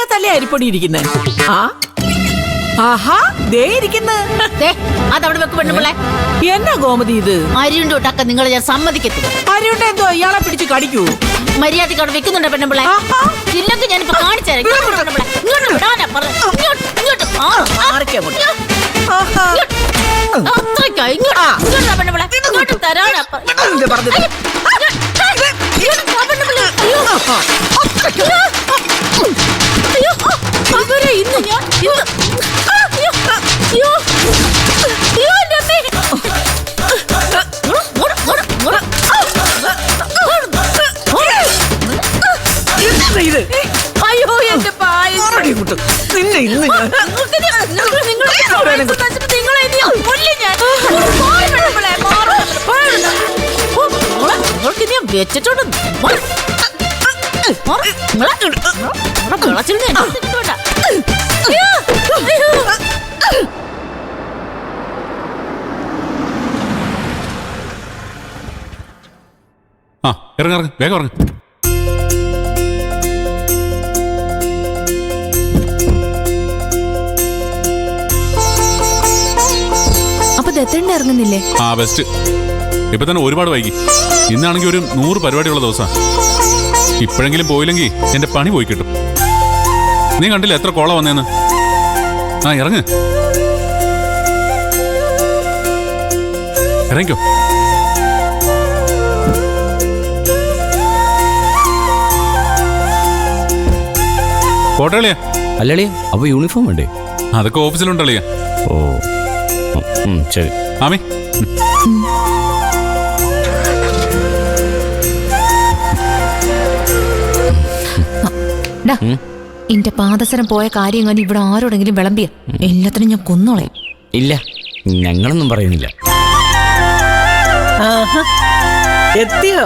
ഇതിനകത്തല്ലേ അരിപ്പൊടി ഇരിക്കുന്നേ? ആ ആഹാ, ദേ ഇരിക്കുന്നു. അതവിടെ വെക്ക് പെണ്ണുപിള്ളെ. എന്നാ ഗോമതി ഇത്? അരിയുണ്ട് ഉണ്ടാക്കാൻ നിങ്ങൾ ഞാൻ സമ്മതിക്കത്തില്ല. അരിയുണ്ട എന്തോ ഇയാളെ പിടിച്ച് കടിക്കൂ. മര്യാദക്ക് അവിടെ വെക്കുന്നുണ്ടോ പെണ്ണുപിള്ളെ? ഇല്ലെങ്കിൽ ഞാനിപ്പോ കാണിച്ചു അയ്യോ എന്റെ നിന്നെ ഇന്ന് വെച്ചിട്ടുണ്ട്. ആ ഇറങ്ങ വേഗം ഇറങ്ങ. അപ്പൊ ദത്തണ്ണ ഇറങ്ങുന്നില്ലേ? ആ ബെസ്റ്റ്. ഇപ്പൊ തന്നെ ഒരുപാട് വൈകി. ഇന്നാണെങ്കിൽ ഒരു 100 പരിപാടിയുള്ള ദിവസം. ഇപ്പോഴെങ്കിലും പോയില്ലെങ്കിൽ എന്റെ പണി പോയി കിട്ടും. നീ കണ്ടില്ല എത്ര കോള വന്നേന്ന്? ആ ഇറങ്ങ്, ഇറങ്ങിക്കോ. കോട്ടളിയാ അല്ലളിയ, അപ്പൊ യൂണിഫോം വേണ്ടേ? അതൊക്കെ ഓഫീസിലുണ്ടളിയാ. ഓ ശരി. ആമി എന്റെ പാദസരം പോയ കാര്യം ഞാൻ ഇവിടെ ആരോടെങ്കിലും വിളമ്പിയ എല്ലാത്തിനും ഞാൻ കൊന്നോളെ. ഇല്ല, ഞങ്ങളൊന്നും പറയുന്നില്ല. എത്തിയോ?